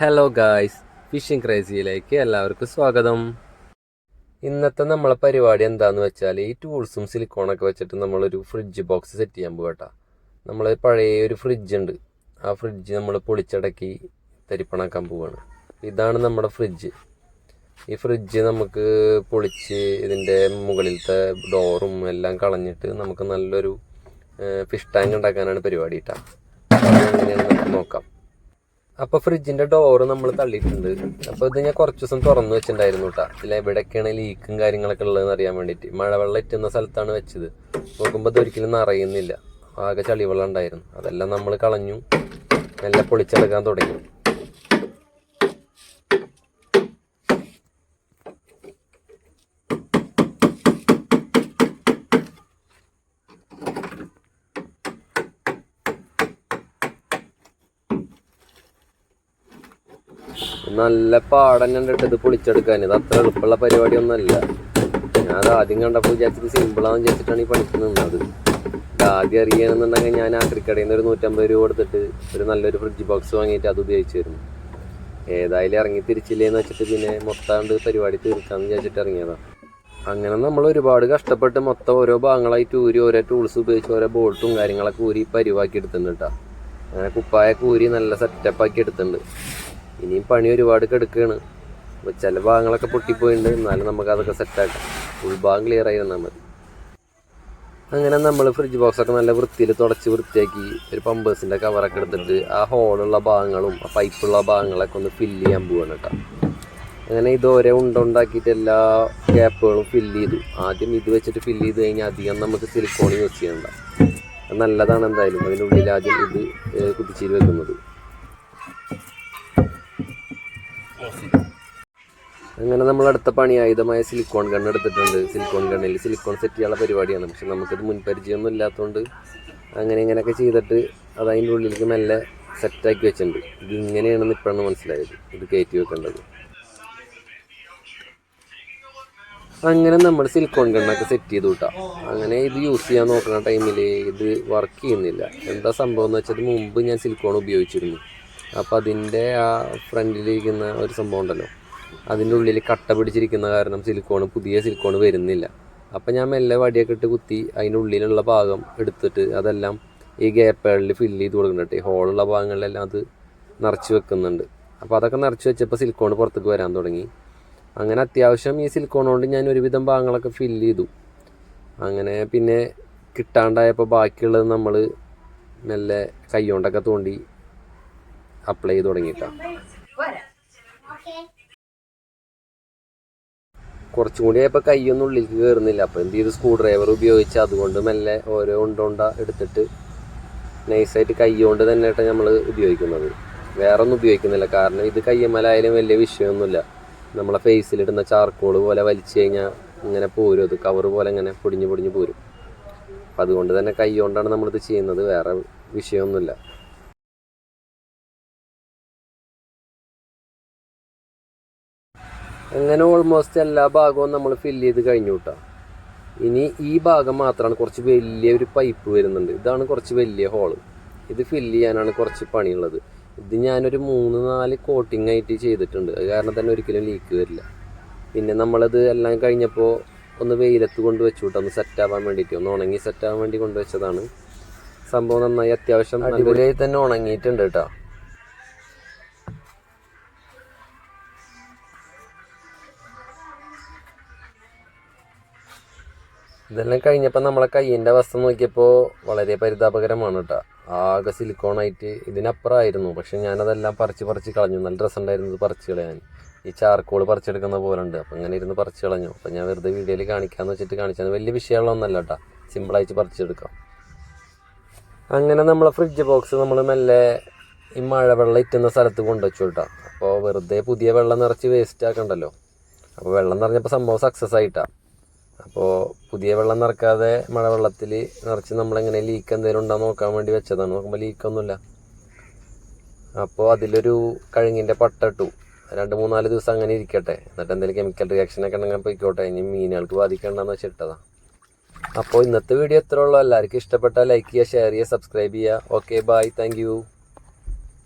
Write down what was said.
Hello guys, phishing ക്രേസിയിലേക്ക് എല്ലാവർക്കും സ്വാഗതം. ഇന്നത്തെ നമ്മളെ പരിപാടി എന്താന്ന് വെച്ചാൽ ഈ ടൂൾസും സിലിക്കോണൊക്കെ വെച്ചിട്ട് നമ്മളൊരു ഫ്രിഡ്ജ് ബോക്സ് സെറ്റ് ചെയ്യാൻ പോകട്ടാ. നമ്മൾ പഴയ ഒരു ഫ്രിഡ്ജ് ഉണ്ട്, ആ ഫ്രിഡ്ജ് നമ്മൾ പൊളിച്ചടക്കി തരിപ്പണാക്കാൻ പോവാണ്. ഇതാണ് നമ്മുടെ ഫ്രിഡ്ജ്. ഈ ഫ്രിഡ്ജ് നമുക്ക് പൊളിച്ച് ഇതിൻ്റെ മുകളിലത്തെ ഡോറും എല്ലാം കളഞ്ഞിട്ട് നമുക്ക് നല്ലൊരു ഫിഷ് ടാങ്ക് ഉണ്ടാക്കാനാണ് പരിപാടി കേട്ടോ. എങ്ങനെയാണ് നമുക്ക് നോക്കാം. അപ്പോൾ ഫ്രിഡ്ജിൻ്റെ ഡോറ് നമ്മൾ തള്ളിയിട്ടുണ്ട്. അപ്പോൾ ഇത് ഞാൻ കുറച്ച് ദിവസം തുറന്നു വെച്ചിട്ടുണ്ടായിരുന്നു കേട്ടോ. ഇതിൽ എവിടെയൊക്കെയാണ് ലീക്കും കാര്യങ്ങളൊക്കെ ഉള്ളതെന്ന് അറിയാൻ വേണ്ടിയിട്ട്. മഴവെള്ളം ഇറ്റുന്ന സ്ഥലത്താണ് വെച്ചത്. നോക്കുമ്പോൾ ഇതൊരിക്കലും നിറയുന്നില്ല, ആകെ ചളിവെള്ളം ഉണ്ടായിരുന്നു. അതെല്ലാം നമ്മൾ കളഞ്ഞു, എല്ലാം പൊളിച്ചെടുക്കാൻ തുടങ്ങി. നല്ല പാടം കണ്ടിട്ട് ഇത് പൊളിച്ചെടുക്കാൻ. ഇത് അത്ര എളുപ്പമുള്ള പരിപാടിയൊന്നുമല്ല. ഞാൻ ആദ്യം കണ്ടപ്പോൾ വിചാരിച്ചിട്ട് സിമ്പിളാന്ന് വിചാരിച്ചിട്ടാണ് ഈ പണിക്ക് നിന്നത്. ഇത് ആദ്യം അറിയണമെന്നുണ്ടെങ്കിൽ ഞാൻ ആക്രിക്കടയിൽ നിന്ന് ഒരു 150 രൂപ കൊടുത്തിട്ട് ഒരു നല്ലൊരു ഫ്രിഡ്ജ് ബോക്സ് വാങ്ങിയിട്ട് അത് ഉപയോഗിച്ചിരുന്നു. ഏതായാലും ഇറങ്ങി തിരിച്ചില്ലേന്ന് വെച്ചിട്ട് പിന്നെ മൊത്തം പരിപാടി തീർക്കാമെന്ന് വിചാരിച്ചിട്ട് ഇറങ്ങിയതാണ്. അങ്ങനെ നമ്മൾ ഒരുപാട് കഷ്ടപ്പെട്ട് മൊത്തം ഓരോ ഭാഗങ്ങളായിട്ട് ഊരി ഓരോ ടൂൾസ് ഉപയോഗിച്ച് ഓരോ ബോൾട്ടും കാര്യങ്ങളൊക്കെ ഊരി പരിവാക്കി എടുത്തിട്ടുണ്ട് കേട്ടോ. അങ്ങനെ കുപ്പായൊക്കെ ഊരി നല്ല സെറ്റപ്പാക്കി എടുത്തിട്ടുണ്ട്. ഇനിയും പണി ഒരുപാട് കിടക്കുകയാണ്. അപ്പോൾ ചില ഭാഗങ്ങളൊക്കെ പൊട്ടിപ്പോയിട്ടുണ്ട്, എന്നാലും നമുക്ക് അതൊക്കെ സെറ്റാക്കാം. ഉൾഭാഗം ക്ലിയർ ആയി തന്നാൽ മതി. അങ്ങനെ നമ്മൾ ഫ്രിഡ്ജ് ബോക്സൊക്കെ നല്ല വൃത്തിയിൽ തുടച്ച് വൃത്തിയാക്കി ഒരു പമ്പേഴ്സിൻ്റെ കവറൊക്കെ എടുത്തിട്ട് ആ ഹോളുള്ള ഭാഗങ്ങളും ആ പൈപ്പുള്ള ഭാഗങ്ങളൊക്കെ ഒന്ന് ഫില്ല് ചെയ്യാൻ പോവാണ് കേട്ടോ. അങ്ങനെ ഇതോരെ ഉണ്ടാക്കിയിട്ട് എല്ലാ ഗ്യാപ്പുകളും ഫില്ല് ചെയ്തു. ആദ്യം ഇത് വെച്ചിട്ട് ഫില്ല് ചെയ്ത് കഴിഞ്ഞാൽ അധികം നമുക്ക് സിലിക്കോൺ യൂസ് ചെയ്യണ്ട. നല്ലതാണ് എന്തായാലും. അതിനുള്ളിൽ ആദ്യം ഇത് കുത്തിച്ചീരി വെക്കുന്നത്. അങ്ങനെ നമ്മൾ അടുത്ത പണി ആയുധമായ സിലിക്കോൺ ഗണ്ണ് എടുത്തിട്ടുണ്ട്. സിലിക്കോൺ ഗണ്ണിൽ സിലിക്കോൺ സെറ്റ് ചെയ്യാനുള്ള പരിപാടിയാണ്. പക്ഷെ നമുക്കിത് മുൻപരിചയമൊന്നും ഇല്ലാത്തതുകൊണ്ട് അങ്ങനെ ഇങ്ങനെയൊക്കെ ചെയ്തിട്ട് അത് അതിൻ്റെ ഉള്ളിലേക്ക് മെല്ലെ സെറ്റാക്കി വെച്ചിട്ടുണ്ട്. ഇത് ഇങ്ങനെയാണെന്ന് ഇപ്പോഴാണ് മനസ്സിലായത്, ഇത് കയറ്റി വെക്കേണ്ടത്. അങ്ങനെ നമ്മൾ സിലിക്കോൺ ഗണ്ണൊക്കെ സെറ്റ് ചെയ്തു കിട്ടാം. അങ്ങനെ ഇത് യൂസ് ചെയ്യാൻ നോക്കുന്ന ടൈമിൽ ഇത് വർക്ക് ചെയ്യുന്നില്ല. എന്താ സംഭവം എന്ന് വെച്ചാൽ മുമ്പ് ഞാൻ സിലിക്കോൺ ഉപയോഗിച്ചിരുന്നു. അപ്പോൾ അതിൻ്റെ ആ ഫ്രണ്ടിലിരിക്കുന്ന ഒരു സംഭവം ഉണ്ടല്ലോ, അതിൻ്റെ ഉള്ളിൽ കട്ട പിടിച്ചിരിക്കുന്ന കാരണം പുതിയ സിലിക്കോൺ വരുന്നില്ല. അപ്പം ഞാൻ മെല്ലെ വടിയൊക്കെ ഇട്ട് കുത്തി അതിൻ്റെ ഉള്ളിലുള്ള ഭാഗം എടുത്തിട്ട് അതെല്ലാം ഈ ഗ്യാപ്പുകളിൽ ഫില്ല് ചെയ്ത് കൊടുക്കുന്നുണ്ട്. ഈ ഹോളുള്ള ഭാഗങ്ങളിലെല്ലാം അത് നിറച്ച് വെക്കുന്നുണ്ട്. അപ്പോൾ അതൊക്കെ നിറച്ച് വെച്ചപ്പോൾ സിലിക്കോൺ പുറത്തേക്ക് വരാൻ തുടങ്ങി. അങ്ങനെ അത്യാവശ്യം ഈ സിലിക്കോൺ കൊണ്ട് ഞാൻ ഒരുവിധം ഭാഗങ്ങളൊക്കെ ഫില്ല് ചെയ്തു. അങ്ങനെ പിന്നെ കിട്ടാണ്ടായപ്പോൾ ബാക്കിയുള്ളത് നമ്മൾ മെല്ലെ കൈ കൊണ്ടൊക്കെ തോണ്ടി അപ്ലൈ ചെയ്ത് തുടങ്ങിയിട്ടാണ്. കുറച്ചും കൂടി ആയപ്പോൾ കൈയൊന്നും ഉള്ളിലേക്ക് കയറുന്നില്ല. അപ്പോൾ എന്ത് ചെയ്ത് സ്ക്രൂ ഡ്രൈവർ ഉപയോഗിച്ച് അതുകൊണ്ട് മെല്ലെ ഓരോ ഉണ്ടോണ്ട എടുത്തിട്ട് നൈസായിട്ട് കൈ കൊണ്ട് തന്നെയായിട്ട് നമ്മൾ ഉപയോഗിക്കുന്നത്. വേറെ ഒന്നും ഉപയോഗിക്കുന്നില്ല. കാരണം ഇത് കയ്യമ്മലായാലും വലിയ വിഷയമൊന്നുമില്ല. നമ്മളെ ഫേസിലിടുന്ന ചാർക്കോൾ പോലെ വലിച്ചു കഴിഞ്ഞാൽ ഇങ്ങനെ പോരും, അത് കവർ പോലെ ഇങ്ങനെ പൊടിഞ്ഞ് പൊടിഞ്ഞ് പോരും. അപ്പം അതുകൊണ്ട് തന്നെ കൈ കൊണ്ടാണ് നമ്മളിത് ചെയ്യുന്നത്, വേറെ വിഷയമൊന്നുമില്ല. അങ്ങനെ ഓൾമോസ്റ്റ് എല്ലാ ഭാഗവും നമ്മൾ ഫില്ല് ചെയ്ത് കഴിഞ്ഞു കേട്ടോ. ഇനി ഈ ഭാഗം മാത്രമാണ് കുറച്ച് വലിയൊരു പൈപ്പ് വരുന്നുണ്ട്. ഇതാണ് കുറച്ച് വലിയ ഹോള്. ഇത് ഫില്ല് ചെയ്യാനാണ് കുറച്ച് പണിയുള്ളത്. ഇത് ഞാനൊരു 3-4 കോട്ടിംഗ് ആയിട്ട് ചെയ്തിട്ടുണ്ട്. അത് കാരണം തന്നെ ഒരിക്കലും ലീക്ക് വരില്ല. പിന്നെ നമ്മളത് എല്ലാം കഴിഞ്ഞപ്പോൾ ഒന്ന് വെയിലത്ത് കൊണ്ട് വെച്ചു കേട്ടോ, ഒന്ന് സെറ്റാവാൻ വേണ്ടിയിട്ട്, ഒന്ന് ഉണങ്ങി സെറ്റാവാൻ വേണ്ടി കൊണ്ടുവച്ചതാണ്. സംഭവം നന്നായി അത്യാവശ്യം അടിപൊളിയായി തന്നെ ഉണങ്ങിയിട്ടുണ്ട് കേട്ടോ. ഇതെല്ലാം കഴിഞ്ഞപ്പോൾ നമ്മളെ കയ്യിൻ്റെ അവസ്ഥ നോക്കിയപ്പോൾ വളരെ പരിതാപകരമാണ് കേട്ടോ. ആകെ സിലിക്കോണായിട്ട് ഇതിനപ്പുറമായിരുന്നു. പക്ഷെ ഞാനതെല്ലാം പറിച്ച് കളഞ്ഞു. നല്ല ഡ്രസ്സ് ഉണ്ടായിരുന്നത് പറിച്ച് കളയാൻ. ഈ ചാർക്കോൾ പറിച്ചെടുക്കുന്ന പോലെ ഉണ്ട്. അപ്പം ഇങ്ങനെ ഇരുന്ന് പറിച്ച് കളഞ്ഞു. അപ്പം ഞാൻ വെറുതെ വീഡിയോയിൽ കാണിക്കാമെന്ന് വെച്ചിട്ട് കാണിച്ചാൽ വലിയ വിഷയമുള്ളതൊന്നല്ല കേട്ടോ, സിമ്പിളായിട്ട് പറിച്ചെടുക്കാം. അങ്ങനെ നമ്മളെ ഫ്രിഡ്ജ് ബോക്സ് നമ്മൾ മെല്ലെ ഈ മഴവെള്ളം ഇറ്റുന്ന സ്ഥലത്ത് കൊണ്ടുവച്ചു കേട്ടോ. അപ്പോൾ വെറുതെ പുതിയ വെള്ളം നിറച്ച് വേസ്റ്റ് ആക്കണ്ടല്ലോ. അപ്പോൾ വെള്ളം നിറഞ്ഞപ്പോൾ സംഭവം സക്സസ് ആയിട്ടാണ്. അപ്പോൾ പുതിയ വെള്ളം നിറക്കാതെ മഴവെള്ളത്തിൽ നിറച്ച് നമ്മളെങ്ങനെ ലീക്ക് എന്തെങ്കിലും ഉണ്ടോ നോക്കാൻ വേണ്ടി വെച്ചതാണ്. നോക്കുമ്പോൾ ലീക്കൊന്നുമില്ല. അപ്പോൾ അതിലൊരു കഴുങ്ങിൻ്റെ പട്ട ഇട്ടു. 2-3-4 ദിവസം അങ്ങനെ ഇരിക്കട്ടെ, എന്നിട്ട് എന്തെങ്കിലും കെമിക്കൽ റിയാക്ഷനൊക്കെ ഉണ്ടെങ്കിൽ പോയിക്കോട്ടെ, ഇനി മീനുകൾക്ക് ബാധിക്കണ്ടെന്ന് വെച്ചിട്ടതാണ്. അപ്പോൾ ഇന്നത്തെ വീഡിയോ എത്ര ഉള്ളൂ. എല്ലാവർക്കും ഇഷ്ടപ്പെട്ടാൽ ലൈക്ക് ചെയ്യുക, ഷെയർ ചെയ്യുക, സബ്സ്ക്രൈബ് ചെയ്യുക. Okay, bye, thank U.